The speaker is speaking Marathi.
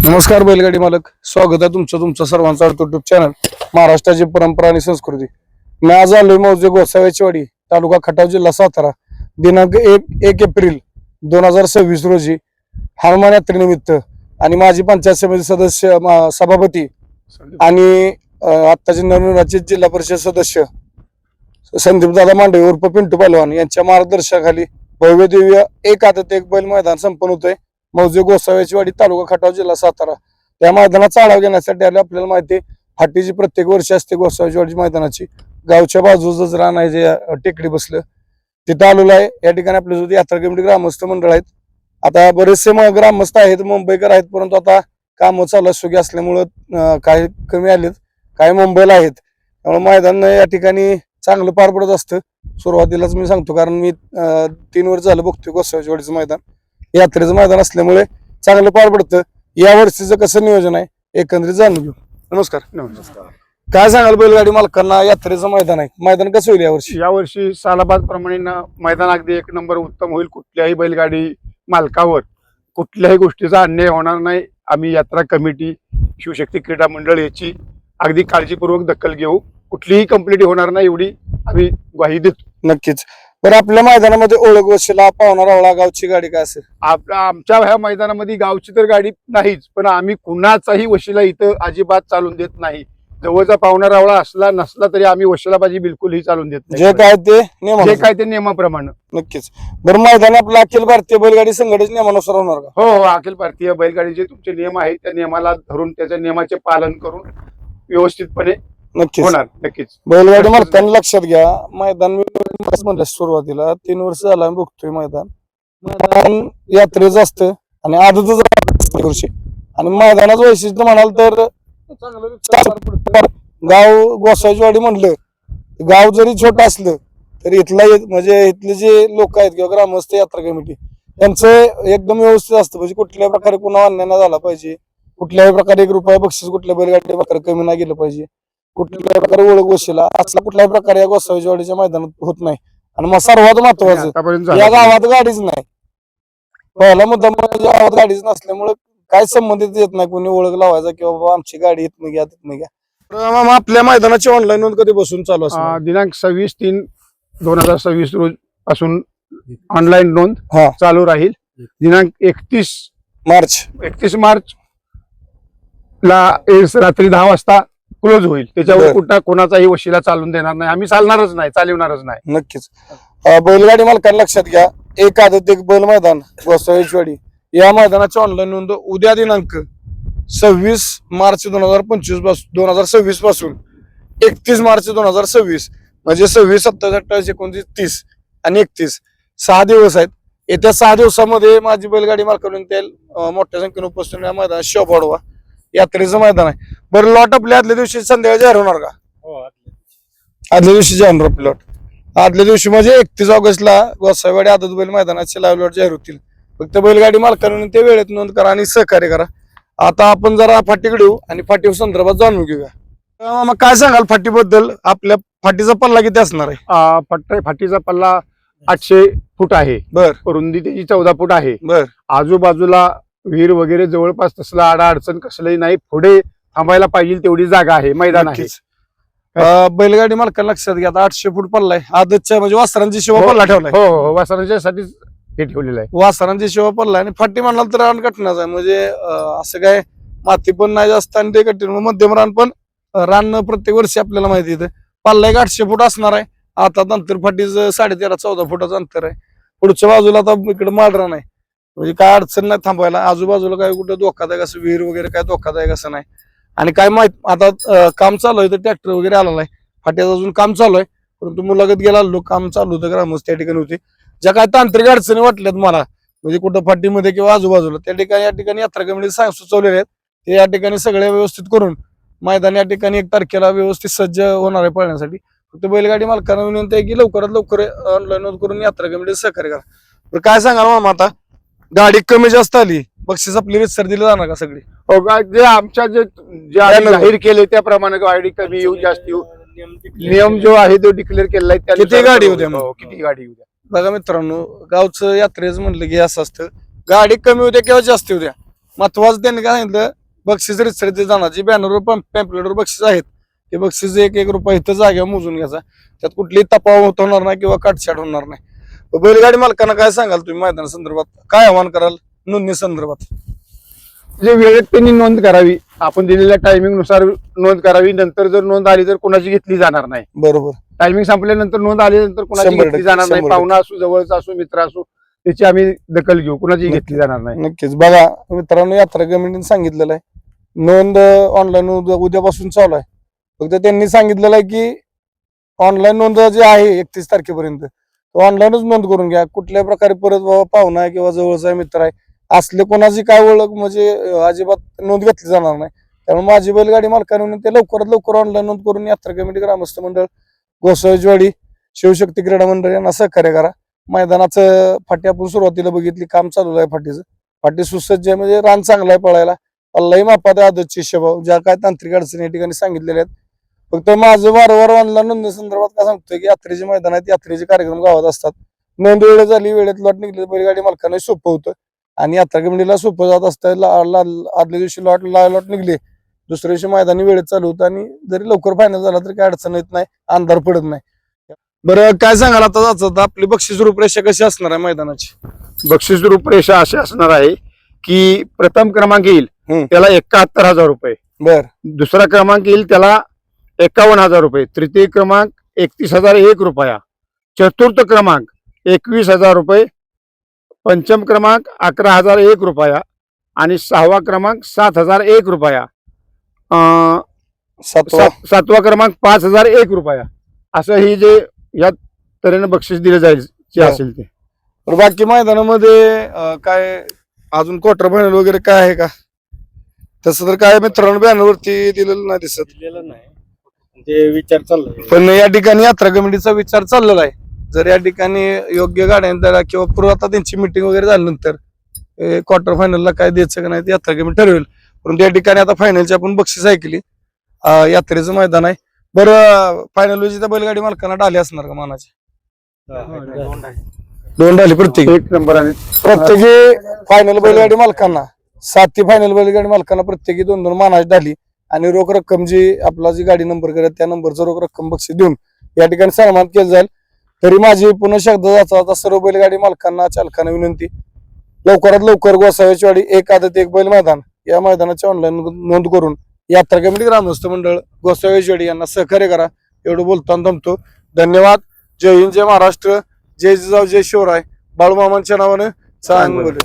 नमस्कार बैलगाडी मालक, स्वागत आहे तुमचं सर्वांचा युट्यूब चॅनल महाराष्ट्राची परंपरा आणि संस्कृती। मी आज आलोय मौजे गोसाव्याची वाडी, तालुका खटाव, जिल्हा सातारा। दिनांक 1 एप्रिल 2026 रोजी हनुमान यात्रेनिमित्त आणि माजी पंचायत समिती सदस्य सभापती आणि आत्ताचे नवनिर्वाचित जिल्हा परिषद सदस्य संदीप दादा मांडवे उर्फ पिंटू पहलवान यांच्या मार्गदर्शनाखाली भव्य दिव्य एक आदत एक बैल मैदान संपन्न होतंय मौजे गोसाव्याची वाडी, तालुका खटाव, जिल्हा सातारा। त्या मैदानाचा आढावा घेण्यासाठी आपल्याला माहिती फाटीची प्रत्येक वर्षी असते गोसाव्याची वाडी मैदानाची। गावच्या बाजूच रान आहे, जे टेकडी बसलं तिथं आलेलं आहे। या ठिकाणी आपल्यासोबत यात्रा कमिटी ग्रामस्थ मंडळ आहेत। आता बरेचसे ग्रामस्थ आहेत, मुंबईकर आहेत, परंतु आता काम चालू सुगी असल्यामुळं काही कमी आलेत, काही मुंबईला आहेत। त्यामुळे मैदान या ठिकाणी चांगलं पार पडत असतं। सुरुवातीलाच मी सांगतो, कारण मी 3 वर्ष झालं बघतोय गोसाव्याची वाडीचं मैदान, यात्रेचं मैदान असल्यामुळे चांगलं पार पडतं। या वर्षीचं कसं नियोजन आहे एकंदरीत जाणून घेऊ। नमस्कार। काय सांगाल बैलगाडी मालकांना, यात्रेचं मैदान आहे, मैदान कसं होईल यावर्षी? यावर्षी सालाबाद प्रमाणे मैदान अगदी 1 नंबर उत्तम होईल। कुठल्याही बैलगाडी मालकावर कुठल्याही गोष्टीचा अन्याय होणार नाही। आम्ही यात्रा कमिटी, शिवशक्ती क्रीडा मंडळ याची अगदी काळजीपूर्वक दखल घेऊ। कुठलीही कंप्लेंट होणार नाही एवढी आम्ही ग्वाही देतो। नक्कीच। बरं, आपल्या मैदानामध्ये ओळख वशिला पावना रावळा गावची गाडी काय असेल? आमच्या ह्या मैदानामध्ये गावची तर गाडी नाहीच, पण आम्ही कुणाचाही वशिला इथं अजिबात चालून देत नाही। जवळचा पावना रावळा असला नसला तरी आम्ही वशिलाबाजी बिलकुलही चालून देत नाही, जे काय ते नियमाप्रमाणे। नक्कीच। बरं, मैदान आपलं अखिल भारतीय बैलगाडी संघटनेच्या नियमानुसार होणार का? हो, अखिल भारतीय बैलगाडी जे तुमचे नियम आहेत त्या नियमाला धरून, त्याच्या नियमाचे पालन करून व्यवस्थितपणे नक्कीच होणार। नक्कीच। बैलगाडी मालकांनी लक्षात घ्या, मैदान मी म्हणलं सुरुवातीला 3 वर्ष झाला मी बघतोय मैदान यात्रेचं असतं आणि आदतच वर्षी। आणि मैदानाचं वैशिष्ट्य म्हणाल तर गाव गोसाव्याची वाडी म्हणलं, गाव जरी छोटं असलं तरी म्हणजे इथले जे लोक आहेत किंवा ग्रामस्थ यात्रा कमिटी यांचं एकदम व्यवस्थित असतं। म्हणजे कुठल्याही प्रकारे कुणा अन्याय नाही झाला पाहिजे, कुठल्याही प्रकारे 1 रुपया बक्षीस कुठल्या बैलगाडी प्रकारे कमी नाही गेलं पाहिजे, कुठल्याही प्रकारे ओळख वशिला असला कुठल्याही प्रकारे या गोसाव्याची वाडीच्या मैदानात होत नाही। आणि मग सर्वात महत्वाचं, या गावात गाडीच नाही। पहिला मुद्दा म्हणजे गावात गाडीच नसल्यामुळे काय संबंधित येत नाही कोणी ओळख लावायचा किंवा बाबा आमची गाडी इथनं घ्या तिथनं घ्या। आपल्या मैदानाची ऑनलाईन नोंद कधीपासून चालू असणार? दिनांक 26/3/2026 रोज पासून ऑनलाईन नोंद चालू राहील। दिनांक 31 मार्च ला रात्री 10 वाजता क्लोज होईल। त्याच्यावर कुठला कोणाचाही वशिला चालून देणार नाही, आम्ही चालणारच नाही, चालवणारच नाही। नक्कीच। बैलगाडी मालकांना लक्षात घ्या, एक आदत एक बैल मैदान गोसाव्याची वाडी या मैदानाची ऑनलाईन नोंद उद्या दिनांक 26 मार्च 2026 पासून 31 मार्च 2026 म्हणजे 26, 27, 28, 29, 30 आणि 31 6 दिवस आहेत। येत्या 6 दिवसामध्ये माझी बैलगाडी मालकांनी मोठ्या संख्येने उपस्थित या मैदानात शोभाडवा यात्रेचं मैदान आहे। बरं, लॉट आपल्या आदल्या दिवशी संध्याकाळी जाहीर होणार का? आदल्या दिवशी जाहीर होणार आपली लॉट। आदल्या दिवशी म्हणजे 31 ऑगस्टला गोसाव्यावाडी आदत बैल मैदानाचे लाईव्ह लॉट जाहीर होतील। फक्त बैलगाडी मालकांनी ते वेळेत नोंद करा आणि सहकार्य करा। आता आपण जरा फाटीकडे येऊ आणि फाटी संदर्भात जाणून घेऊया। मग काय सांगाल फाटीबद्दल? आपल्या फाटीचा पल्ला किती असणार आहे? फाटीचा पल्ला 800 फूट आहे। बर। रुंदी त्याची 14 फूट आहे। बर। आजूबाजूला विहीर वगैरे जवळपास तसला अडचण कसलंही नाही, पुढे थांबायला पाहिजे तेवढी जागा आहे, मैदान आहे। बैलगाडी मालकांना लक्षात घ्या, 800 फूट पल्ला आहे आदतच्या, म्हणजे वासरांची शिवा पल्ला ठेवलाय। हो, वासरांच्यासाठीच हे ठेवलेलं आहे। वासरांची शिवा पल्ला आणि फाटी म्हणाल तर रान कठीणच आहे, म्हणजे असं काय माती पण नाही जास्त आणि ते कठीण मध्यम रान, पण रान प्रत्येक वर्षी आपल्याला माहिती येतं। पल्ला 800 फूट असणार आहे। आता नंतर फाटीचं 13.5-14 फुटाचं अंतर आहे। पुढच्या बाजूला आता इकडे माळरान आहे, म्हणजे काय अडचण नाही थांबायला। आजूबाजूला काय कुठं धोकादायक असं विहीर वगैरे काय धोकादायक असं नाही। आणि काय माहित आता काम चालू आहे, तर ट्रॅक्टर वगैरे आलेला आहे, फाट्याचं अजून काम चालू आहे, परंतु मुलाखत गेला लोक काम चालू होतं, ग्रामस्थ त्या ठिकाणी होते। ज्या काय तांत्रिक अडचणी वाटल्यात मला, म्हणजे कुठं फाटीमध्ये किंवा आजूबाजूला, त्या ठिकाणी या ठिकाणी यात्रा कमिटी सुचवलेले आहेत, ते या ठिकाणी सगळे व्यवस्थित करून मैदान या ठिकाणी 1 तारखेला व्यवस्थित सज्ज होणार आहे पळण्यासाठी। फक्त बैलगाडी मालकांना विनंती आहे की लवकरात लवकर ऑनलाईन नोंद करून यात्रा कमिटी सहकार्य करा। तर काय सांगाल मामा, आता गाडी कमी जास्त आली बक्षीस आपली रितसर दिली जाणार का सगळी? हो, जे आमच्या जे जाहीर केले त्याप्रमाणे गाडी कमी येऊ जास्त येऊ नियम जो आहे तो डिक्लेअर केलेला आहे। किती गाडी होत्या? किती गाडी होत्या? बघा मित्रांनो, गावचं यात्रेचं म्हणलं की असं असतं, गाडी कमी होत्या किंवा जास्त होत्या, महत्वाचं त्यांनी काय सांगितलं, बक्षीस रितसर जाणार जे बॅनरवर पॅम्पलेटवर बक्षीस आहेत ते बक्षीस 1-1 रुपये इथं जागेवर मोजून घ्यायचा, त्यात कुठलीही तफावत होणार नाही किंवा काटछाट होणार नाही. बैलगाडी मालकांना काय सांगाल तुम्ही मैदाना संदर्भात, काय आव्हान कराल नोंदणी संदर्भात? जे वेळेत त्यांनी नोंद करावी, आपण दिलेल्या टायमिंग नुसार नोंद करावी. नंतर जर नोंद आली तर कोणाची घेतली जाणार नाही. बरोबर, टायमिंग संपल्यानंतर नोंद आल्यानंतर कोणाची 100% घेतली जाणार नाही. 100% पाहुणा असू, जवळचा असू, मित्र असू, त्याची आम्ही दखल घेऊ, कुणाची घेतली जाणार नाही. नक्कीच. बघा मित्रांनो, यात्रा कमिटीने सांगितलेलं आहे नोंद ऑनलाईन उद्यापासून चालू आहे. फक्त त्यांनी सांगितलेलं आहे की ऑनलाईन नोंद जी आहे 31 तारखेपर्यंत ऑनलाईनच नोंद करून घ्या. कुठल्या प्रकारे परत बाबा पाहुणा आहे किंवा जवळचा मित्र आहे असले कोणाची काय ओळख म्हणजे अजिबात नोंद घेतली जाणार नाही. त्यामुळे माझी बैलगाडी मालकांनी ते लवकरात लवकर ऑनलाईन नोंद करून यात्रा कमिटी, ग्रामस्थ मंडळ, गोसावीचवाडी, शिवशक्ती क्रीडा मंडळ यांना सहकार्य करा. मैदानाचं फाटी आपण सुरुवातीला बघितली, काम चालू आहे फाटीचं. फाटी सुसज्ज आहे, म्हणजे रान चांगला आहे पळायला, पल्लाही मापात आहे, आदतची शेभाव, ज्या काय तांत्रिक अडचणी या ठिकाणी सांगितलेल्या आहेत. फक्त माझं वारंवार ऑनलाईन नोंदणी संदर्भात काय सांगतोय की यात्रेचे मैदान आहेत, यात्रेचे कार्यक्रम गावात असतात. नोंद वेळ झाली, वेळेत लॉट निघली, बैलगाडी मालकांना सोपं होतं आणि यात्रा कमिटीला सोपं जात असतं. आदल्या दिवशी लॉट निघले, दुसऱ्या दिवशी मैदानी वेळेत चालू होतं आणि जरी लवकर फायनल झाला तरी काय अडचण येत नाही, अंधार पडत नाही. बरं, काय सांगाल आता जायचं आपली बक्षीस रूपरेषा कशी असणार आहे मैदानाची? बक्षीस रूपरेषा अशी असणार आहे की प्रथम क्रमांक येईल त्याला 71,000 रुपये, बर, दुसरा क्रमांक येईल त्याला 51,000 रुपये, तृतीय क्रमांक 31,001 रुपया, चतुर्थ क्रमांक 21,000 रुपये, पंचम क्रमांक 11,001 रुपया आणि सहावा क्रमांक 7,001 रुपया, सातवा क्रमांक 5,001 रुपया. असं ही जे या तऱ्हेने बक्षीस दिले जाईल जे असेल ते. तर बाकी मैदानामध्ये काय अजून क्वार्टर फायनल वगैरे काय आहे का? तसं तर काय मित्रांनो बॅनरवरती दिलेलं नाही दिसत, दिलेलं नाही, ते विचार चाललाय. पण या ठिकाणी यात्रा कमिटीचा विचार चाललेला आहे. जर या ठिकाणी योग्य गाड्यांना किंवा पूर्व आता त्यांची मिटिंग वगैरे झाल्यानंतर क्वार्टर फायनलला काय द्यायचं का नाही ते यात्रा कमिटी ठरवेल. परंतु या ठिकाणी आता फायनलची आपण बक्षीस ऐकली, यात्रेचं मैदान आहे. बरं, फायनल विजेत्या बैलगाडी मालकांना डाली असणार का मानाचे? 2 डाली प्रत्येकी. 1 नंबर आणि प्रत्येकी फायनल बैलगाडी मालकांना 7 फायनल बैलगाडी मालकांना प्रत्येकी 2-2 मानाची डाली आणि रोख रक्कम जी आपला जी गाडी नंबर करत त्या नंबरचं रोख रक्कम बक्षीस देऊन या ठिकाणी सन्मान केलं जाईल. तरी माझी पुन्हा शब्द जाता सर्व बैलगाडी मालकांना, चालकांना विनंती, लवकरात लवकर गोसावीचवाडी 1 आदत 1 बैल मैदान या मैदानाची ऑनलाईन नोंद करून यात्रा कमिटी, ग्रामस्थ मंडळ, गोसावीचवाडी यांना सहकार्य करा. एवढं बोलताना थांबतो. धन्यवाद. जय हिंद, जय महाराष्ट्र, जय जिजाऊ, जय शिवराय. बाळूमामांच्या नावानं चांगलं.